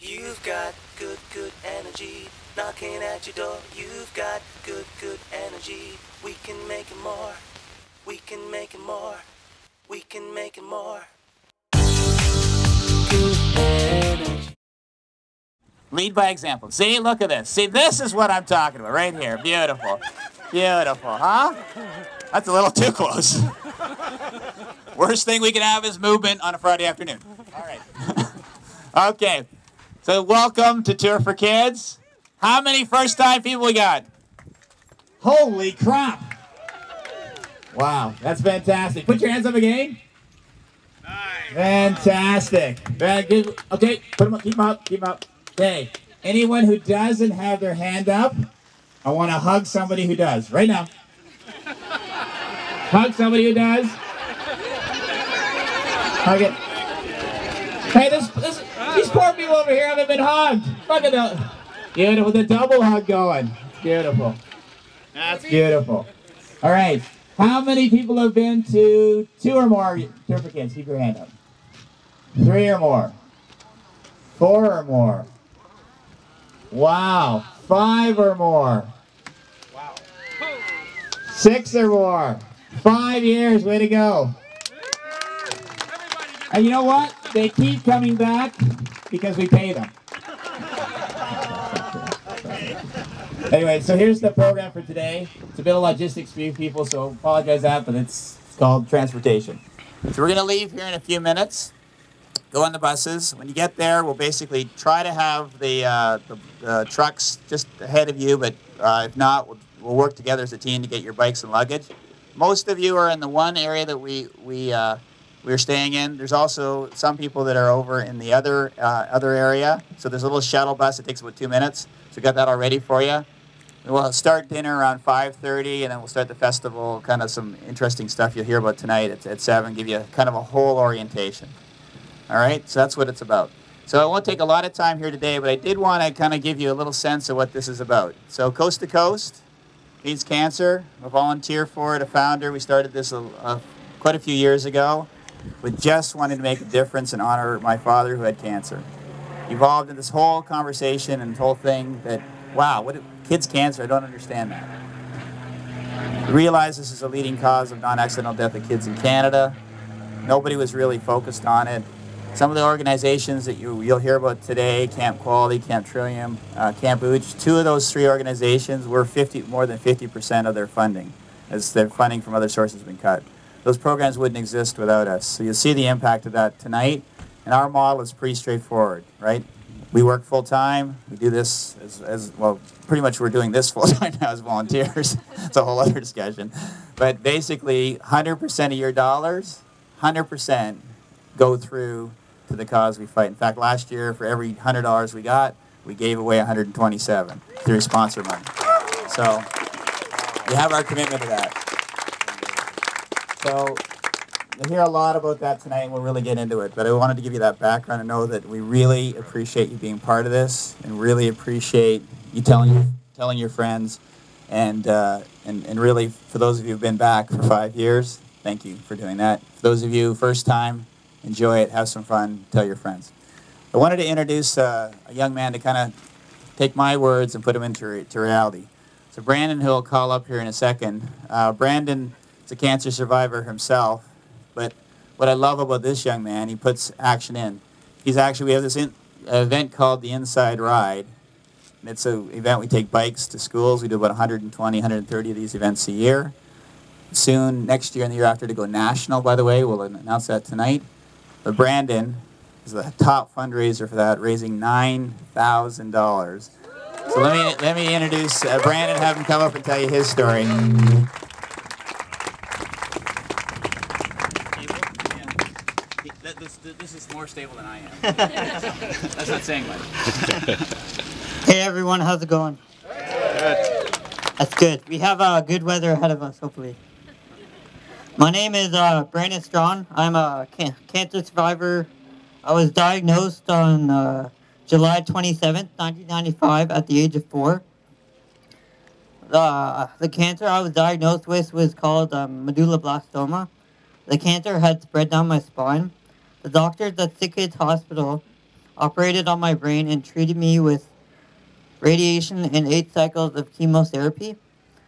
You've got good, good energy knocking at your door. You've got good, good energy. We can make it more. We can make it more. We can make it more. Good energy. Lead by example. See, look at this. See, this is what I'm talking about right here. Beautiful. Beautiful, huh? That's a little too close. Worst thing we can have is movement on a Friday afternoon. All right. Okay. So welcome to Tour for Kids. How many first-time people we got? Holy crap. Wow, that's fantastic. Put your hands up again. Nice. Fantastic. Very good. Okay, put them up. Keep them up. Keep them up. Okay. Anyone who doesn't have their hand up, I want to hug somebody who does. Right now. Hug somebody who does. Hug it. Hey, these poor people over here haven't been hugged. Look at that. Beautiful. The double hug going. Beautiful. That's beautiful. All right. How many people have been to 2 or more Tour for Kids? Keep your hand up. 3 or more. 4 or more. Wow. 5 or more. Wow. 6 or more. 5 years. Way to go. And you know what? They keep coming back because we pay them. Anyway, so here's the program for today. It's a bit of logistics for you people, so apologize that, but it's called transportation. So we're going to leave here in a few minutes. Go on the buses. When you get there, we'll basically try to have the trucks just ahead of you, but if not, we'll work together as a team to get your bikes and luggage. Most of you are in the one area that we're staying in. There's also some people that are over in the other area. So there's a little shuttle bus that takes about 2 minutes. So we got that all ready for you. We'll start dinner around 5:30, and then we'll start the festival. Kind of some interesting stuff you'll hear about tonight at 7. Give you kind of a whole orientation. All right, so that's what it's about. So I won't take a lot of time here today, but I did want to kind of give you a little sense of what this is about. So Coast to Coast Beats Cancer. A volunteer for it, a founder. We started this quite a few years ago. We just wanted to make a difference and honor my father who had cancer. Evolved in this whole conversation and this whole thing that, wow, kids' cancer, I don't understand that. We realized this is a leading cause of non-accidental death of kids in Canada. Nobody was really focused on it. Some of the organizations that you'll hear about today, Camp Quality, Camp Trillium, Camp Ooch, 2 of those 3 organizations were more than 50% of their funding, as their funding from other sources has been cut. Those programs wouldn't exist without us. So you'll see the impact of that tonight. And our model is pretty straightforward, right? We work full-time. We do this well, pretty much we're doing this full-time now as volunteers. It's a whole other discussion. But basically, 100% of your dollars, 100% go through to the cause we fight. In fact, last year, for every $100 we got, we gave away 127 through sponsor money. So you have our commitment to that. So you'll hear a lot about that tonight, and we'll really get into it. But I wanted to give you that background and know that we really appreciate you being part of this, and really appreciate you telling your friends, and really for those of you who've been back for 5 years, thank you for doing that. For those of you first time, enjoy it, have some fun, tell your friends. I wanted to introduce a young man to kind of take my words and put them into reality. So Brandon, who will call up here in a second. Brandon is a cancer survivor himself, but what I love about this young man, he puts action in. We have this event called the Inside Ride. And it's an event we take bikes to schools. We do about 120, 130 of these events a year. Soon, next year and the year after, to go national, by the way. We'll announce that tonight. But Brandon is the top fundraiser for that, raising $9,000. So let me introduce Brandon, have him come up and tell you his story. This is more stable than I am. That's not saying much. Hey everyone, how's it going? Good. That's good. We have good weather ahead of us, hopefully. My name is Brandon Strawn. I'm a cancer survivor. I was diagnosed on July 27th, 1995 at the age of 4. The cancer I was diagnosed with was called medulloblastoma. The cancer had spread down my spine. The doctors at Sick Kids Hospital operated on my brain and treated me with radiation and 8 cycles of chemotherapy.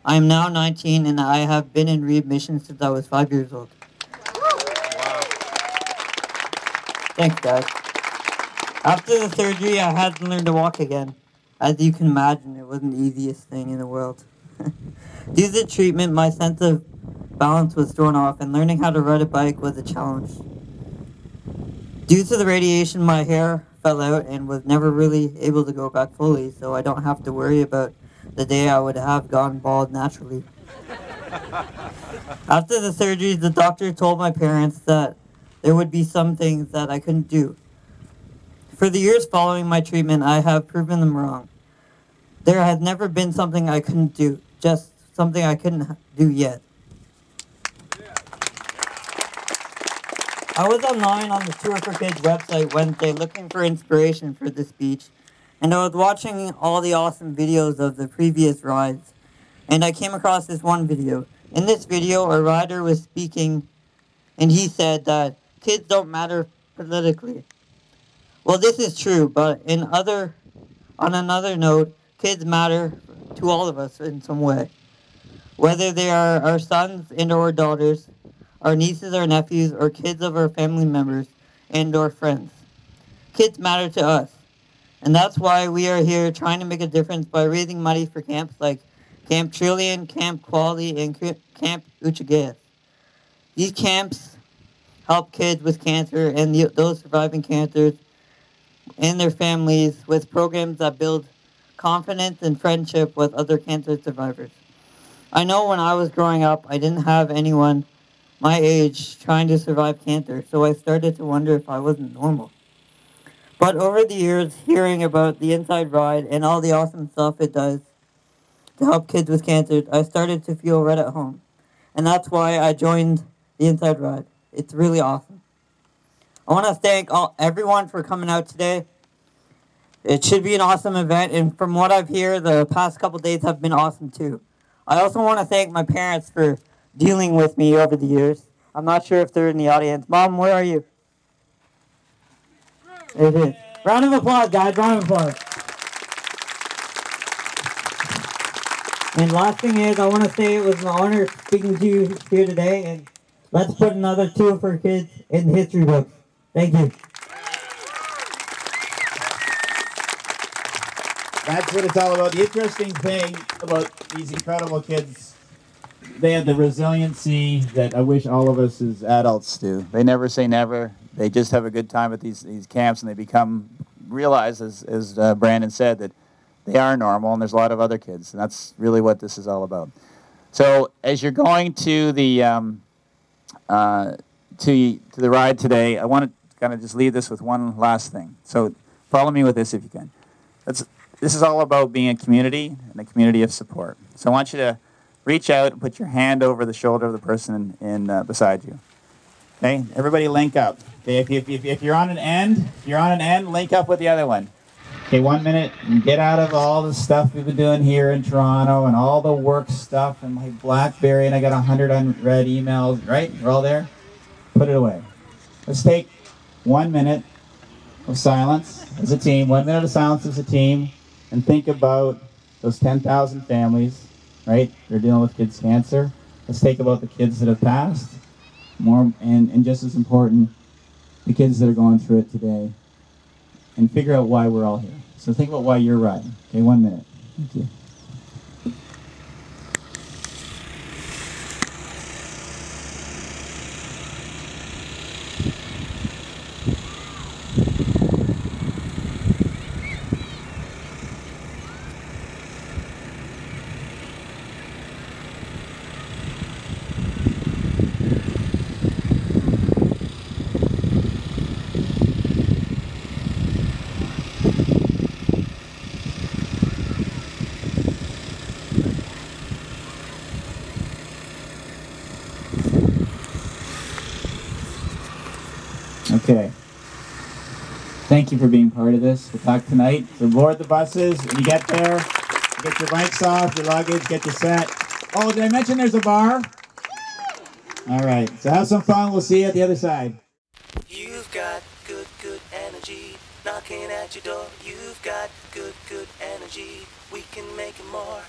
I am now 19 and I have been in readmission since I was 5 years old. Thanks, guys. After the surgery, I had to learn to walk again. As you can imagine, it wasn't the easiest thing in the world. Due to the treatment, my sense of balance was thrown off, and learning how to ride a bike was a challenge. Due to the radiation, my hair fell out and was never really able to go back fully, so I don't have to worry about the day I would have gone bald naturally. After the surgery, the doctor told my parents that there would be some things that I couldn't do. For the years following my treatment, I have proven them wrong. There has never been something I couldn't do, just something I couldn't do yet. I was online on the Tour for Kids website Wednesday looking for inspiration for this speech, and I was watching all the awesome videos of the previous rides, and I came across this one video. In this video, a rider was speaking, and he said that kids don't matter politically. Well, this is true, but on another note, kids matter to all of us in some way. Whether they are our sons and or daughters, our nieces or nephews, or kids of our family members and or friends. Kids matter to us. And that's why we are here trying to make a difference by raising money for camps like Camp Trillion, Camp Quality, and Camp Uchagayas. These camps help kids with cancer and those surviving cancers and their families with programs that build confidence and friendship with other cancer survivors. I know when I was growing up, I didn't have anyone my age trying to survive cancer, so I started to wonder if I wasn't normal. But over the years, hearing about the Inside Ride and all the awesome stuff it does to help kids with cancer, I started to feel right at home. And that's why I joined the Inside Ride. It's really awesome. I want to thank everyone for coming out today. It should be an awesome event, and from what I've heard, the past couple days have been awesome too. I also want to thank my parents for dealing with me over the years. I'm not sure if they're in the audience. Mom, where are you? There it is. Round of applause, guys. Round of applause. And last thing is, I want to say it was an honor speaking to you here today, and let's put another Tour for Kids in the history books. Thank you. That's what it's all about. The interesting thing about these incredible kids, they have the resiliency that I wish all of us as adults do. They never say never. They just have a good time at these camps, and they realize, as Brandon said, that they are normal, and there's a lot of other kids, and that's really what this is all about. So as you're going to the ride today, I want to kind of just leave this with one last thing. So follow me with this if you can. This is all about being a community and a community of support. So I want you to reach out and put your hand over the shoulder of the person beside you. Okay, everybody link up. Okay, if you're on an end, link up with the other one. Okay, 1 minute, and get out of all the stuff we've been doing here in Toronto and all the work stuff and my BlackBerry, and I got 100 unread emails, right? We're all there? Put it away. Let's take 1 minute of silence as a team, 1 minute of silence as a team, and think about those 10,000 families, right? They're dealing with kids' cancer. Let's think about the kids that have passed, and just as important, the kids that are going through it today, and figure out why we're all here. So think about why you're riding. Okay, 1 minute. Thank you. Okay. Thank you for being part of this. We'll talk tonight. So board the buses. When you get there, get your bikes off, your luggage, get your set. Oh, did I mention there's a bar? All right. So have some fun. We'll see you at the other side. You've got good energy. knocking at your door. You've got good, good energy. We can make it more.